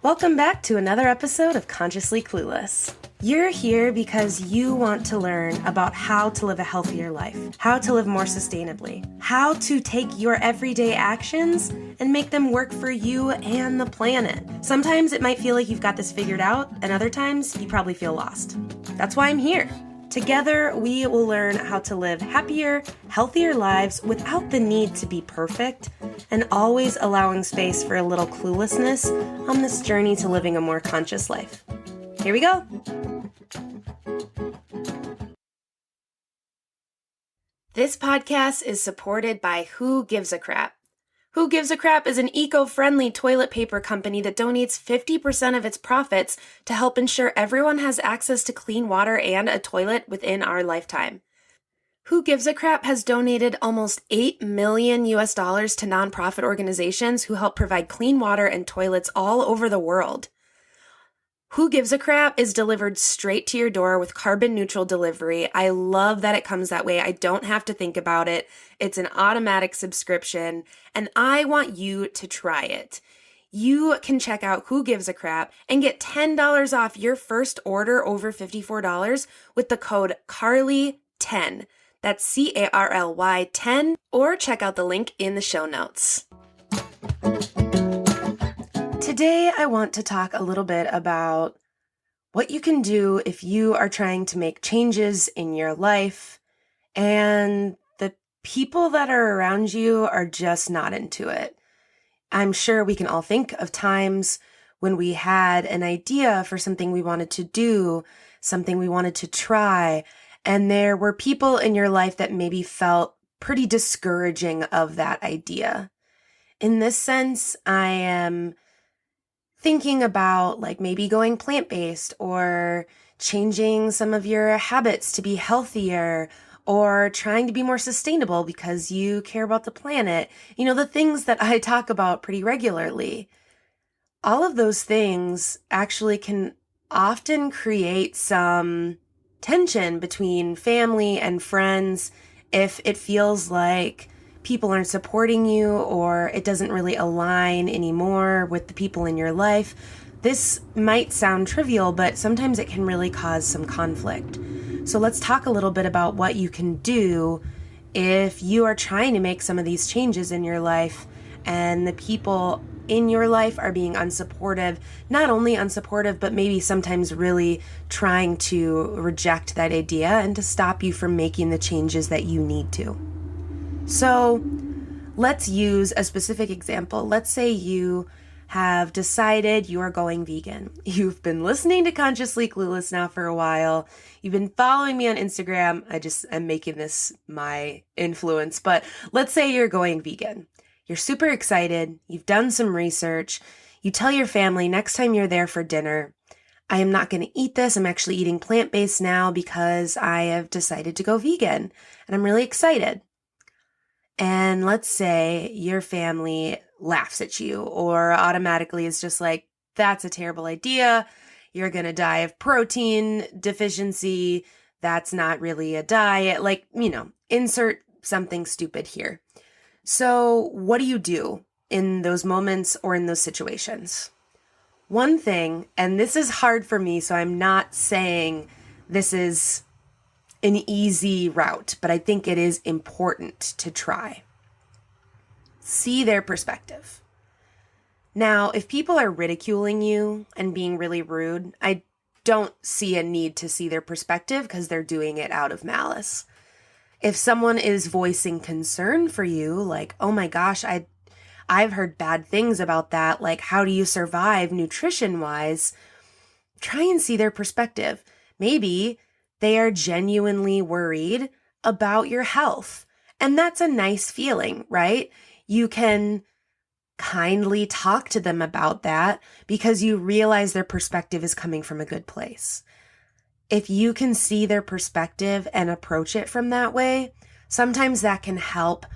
Welcome back to another episode of Consciously Clueless. You're here because you want to learn about how to live a healthier life, how to live more sustainably, how to take your everyday actions and make them work for you and the planet. Sometimes it might feel like you've got this figured out, and other times you probably feel lost. That's why I'm here. Together, we will learn how to live happier, healthier lives without the need to be perfect, and always allowing space for a little cluelessness on this journey to living a more conscious life. Here we go. This podcast is supported by Who Gives a Crap. Who Gives a Crap is an eco-friendly toilet paper company that donates 50% of its profits to help ensure everyone has access to clean water and a toilet within our lifetime. Who Gives a Crap has donated almost $8 million to nonprofit organizations who help provide clean water and toilets all over the world. Who Gives a Crap is delivered straight to your door with carbon neutral delivery. I love that it comes that way. I don't have to think about it. It's an automatic subscription, and I want you to try it. You can check out Who Gives a Crap and get $10 off your first order over $54 with the code CARLY10. That's CARLY 10, or check out the link in the show notes. Today, I want to talk a little bit about what you can do if you are trying to make changes in your life and the people that are around you are just not into it. I'm sure we can all think of times when we had an idea for something we wanted to do, something we wanted to try, and there were people in your life that maybe felt pretty discouraging of that idea. In this sense, I am thinking about like maybe going plant-based or changing some of your habits to be healthier or trying to be more sustainable because you care about the planet. You know, the things that I talk about pretty regularly. All of those things actually can often create some tension between family and friends if it feels like people aren't supporting you or it doesn't really align anymore with the people in your life. This might sound trivial, but sometimes it can really cause some conflict. So let's talk a little bit about what you can do if you are trying to make some of these changes in your life and the people in your life are being unsupportive, not only unsupportive, but maybe sometimes really trying to reject that idea and to stop you from making the changes that you need to. So let's use a specific example. Let's say you have decided you are going vegan. You've been listening to Consciously Clueless now for a while. You've been following me on Instagram. I just am making this my influence, but let's say you're going vegan. You're super excited. You've done some research. You tell your family next time you're there for dinner, I am not going to eat this. I'm actually eating plant-based now because I have decided to go vegan and I'm really excited. And let's say your family laughs at you or automatically is just like, that's a terrible idea. You're going to die of protein deficiency. That's not really a diet. Like, you know, insert something stupid here. So what do you do in those moments or in those situations? One thing, and this is hard for me, so I'm not saying this is an easy route, but I think it is important to try. See their perspective. Now, if people are ridiculing you and being really rude, I don't see a need to see their perspective because they're doing it out of malice. If someone is voicing concern for you, like, oh my gosh, I've heard bad things about that, like how do you survive nutrition-wise, try and see their perspective. Maybe they are genuinely worried about your health. And that's a nice feeling, right? You can kindly talk to them about that because you realize their perspective is coming from a good place. If you can see their perspective and approach it from that way, sometimes that can help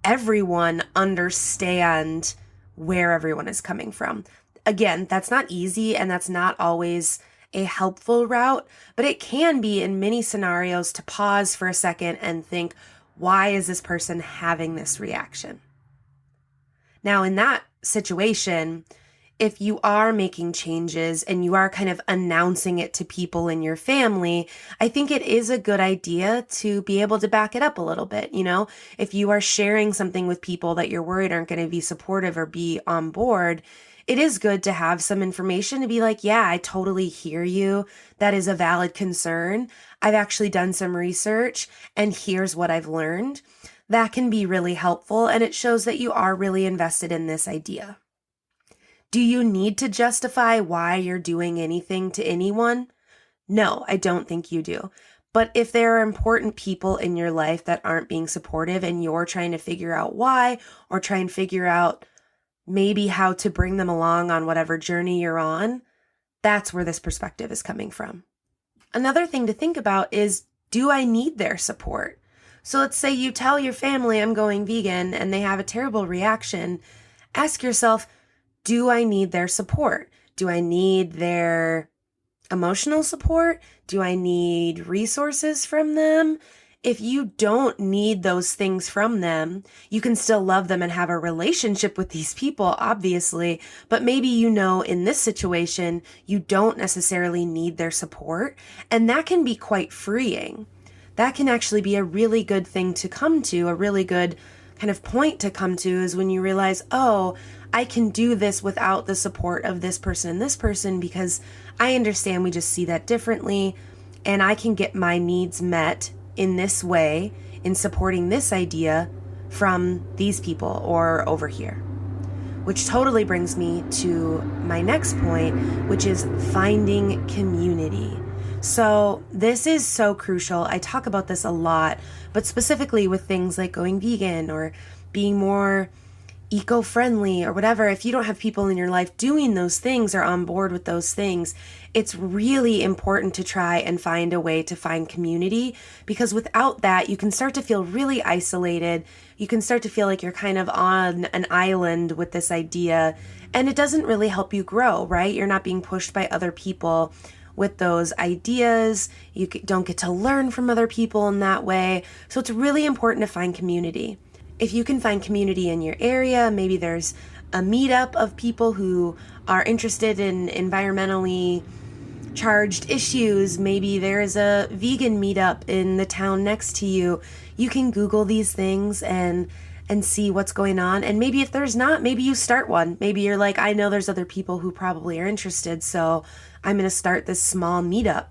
everyone understand where everyone is coming from. Again, that's not easy and that's not always a helpful route, but it can be in many scenarios to pause for a second and think, why is this person having this reaction? Now, in that situation, if you are making changes and you are kind of announcing it to people in your family, I think it is a good idea to be able to back it up a little bit. If you are sharing something with people that you're worried aren't going to be supportive or be on board, it is good to have some information to be like, yeah, I totally hear you. That is a valid concern. I've actually done some research and here's what I've learned. That can be really helpful, and it shows that you are really invested in this idea. Do you need to justify why you're doing anything to anyone? No, I don't think you do. But if there are important people in your life that aren't being supportive and you're trying to figure out why, or try and figure out maybe how to bring them along on whatever journey you're on, that's where this perspective is coming from. Another thing to think about is, do I need their support? So let's say you tell your family I'm going vegan and they have a terrible reaction. Ask yourself, do I need their support? Do I need their emotional support? Do I need resources from them? If you don't need those things from them, you can still love them and have a relationship with these people, obviously, but maybe in this situation, you don't necessarily need their support, and that can be quite freeing. That can actually be a really good thing to come to, a really good kind of point to come to, is when you realize, oh, I can do this without the support of this person and this person because I understand we just see that differently, and I can get my needs met in this way, in supporting this idea from these people or over here. Which totally brings me to my next point, which is finding community. So this is so crucial. I talk about this a lot, but specifically with things like going vegan or being more eco-friendly or whatever, if you don't have people in your life doing those things or on board with those things, it's really important to try and find a way to find community, because without that, you can start to feel really isolated. You can start to feel like you're kind of on an island with this idea, and it doesn't really help you grow, right? You're not being pushed by other people with those ideas. You don't get to learn from other people in that way. So it's really important to find community. If you can find community in your area, maybe there's a meetup of people who are interested in environmentally charged issues. Maybe there's a vegan meetup in the town next to you. You can Google these things and see what's going on. And maybe if there's not, maybe you start one. Maybe you're like, I know there's other people who probably are interested, so I'm going to start this small meetup.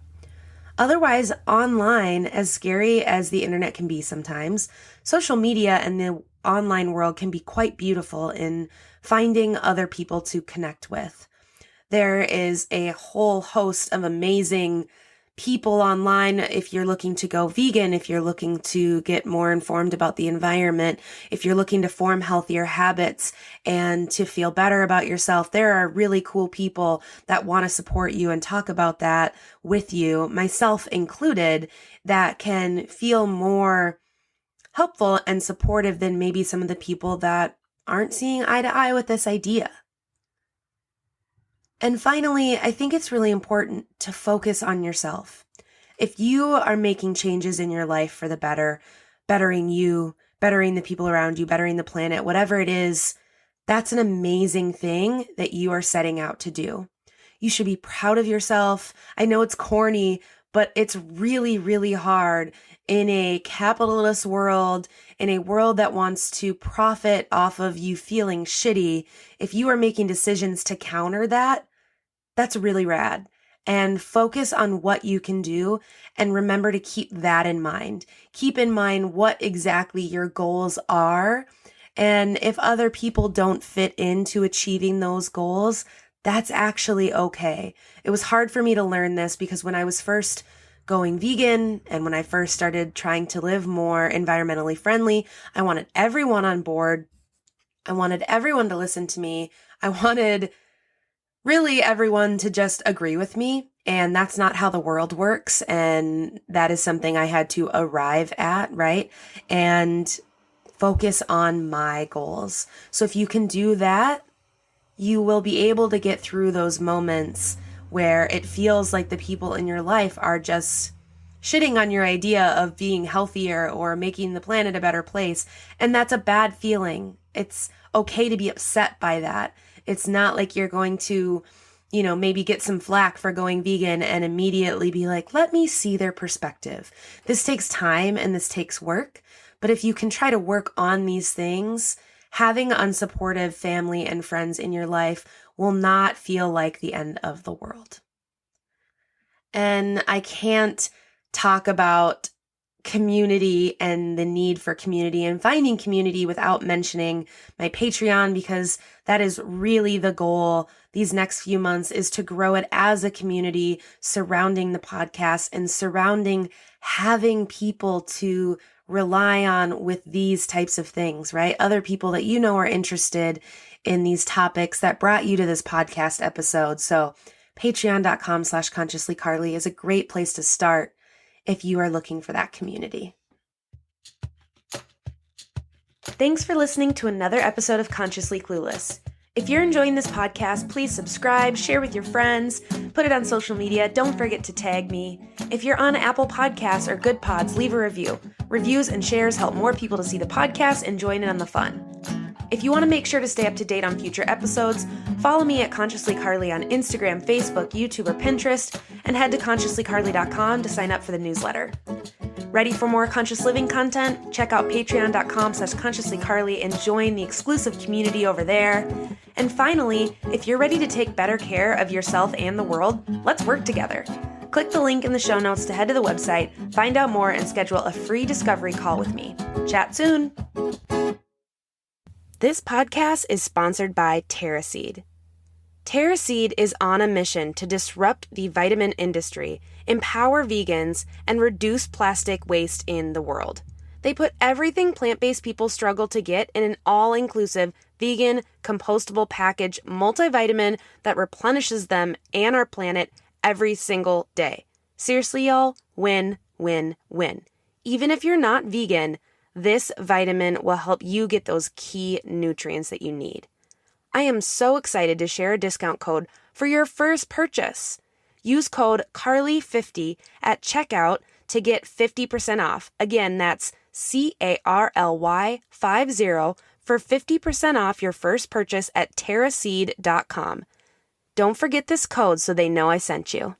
Otherwise, online, as scary as the internet can be sometimes, social media and the online world can be quite beautiful in finding other people to connect with. There is a whole host of amazing people online if you're looking to go vegan, if you're looking to get more informed about the environment, if you're looking to form healthier habits and to feel better about yourself. There are really cool people that want to support you and talk about that with you, myself included, that can feel more helpful and supportive than maybe some of the people that aren't seeing eye to eye with this idea. And finally, I think it's really important to focus on yourself. If you are making changes in your life for the better, bettering you, bettering the people around you, bettering the planet, whatever it is, that's an amazing thing that you are setting out to do. You should be proud of yourself. I know it's corny, but it's really, really hard in a capitalist world, in a world that wants to profit off of you feeling shitty. If you are making decisions to counter that, that's really rad. And focus on what you can do, and remember to keep that in mind. Keep in mind what exactly your goals are. And if other people don't fit into achieving those goals, that's actually okay. It was hard for me to learn this because when I was first going vegan and when I first started trying to live more environmentally friendly, I wanted everyone on board. I wanted everyone to listen to me. I wanted really everyone to just agree with me. And that's not how the world works. And that is something I had to arrive at, right? And focus on my goals. So if you can do that, you will be able to get through those moments where it feels like the people in your life are just shitting on your idea of being healthier or making the planet a better place. And that's a bad feeling. It's okay to be upset by that. It's not like you're going to, maybe get some flack for going vegan and immediately be like, let me see their perspective. This takes time and this takes work. But if you can try to work on these things, having unsupportive family and friends in your life will not feel like the end of the world. And I can't talk about community and the need for community and finding community without mentioning my Patreon, because that is really the goal these next few months, is to grow it as a community surrounding the podcast and surrounding having people to rely on with these types of things, right? Other people that are interested in these topics that brought you to this podcast episode. So patreon.com/consciouslycarly is a great place to start if you are looking for that community. Thanks for listening to another episode of Consciously Clueless. If you're enjoying this podcast, please subscribe, share with your friends, put it on social media. Don't forget to tag me. If you're on Apple Podcasts or Good Pods, leave a review. Reviews and shares help more people to see the podcast and join in on the fun. If you want to make sure to stay up to date on future episodes, follow me at Consciously Carly on Instagram, Facebook, YouTube, or Pinterest, and head to consciouslycarly.com to sign up for the newsletter. Ready for more conscious living content? Check out patreon.com/consciouslycarly and join the exclusive community over there. And finally, if you're ready to take better care of yourself and the world, let's work together. Click the link in the show notes to head to the website, find out more, and schedule a free discovery call with me. Chat soon! This podcast is sponsored by TerraSeed. TerraSeed is on a mission to disrupt the vitamin industry, empower vegans, and reduce plastic waste in the world. They put everything plant-based people struggle to get in an all-inclusive, vegan, compostable package multivitamin that replenishes them and our planet every single day. Seriously, y'all, win, win, win. Even if you're not vegan, this vitamin will help you get those key nutrients that you need. I am so excited to share a discount code for your first purchase. Use code CARLY50 at checkout to get 50% off. Again, that's CARLY50 for 50% off your first purchase at terraseed.com. Don't forget this code so they know I sent you.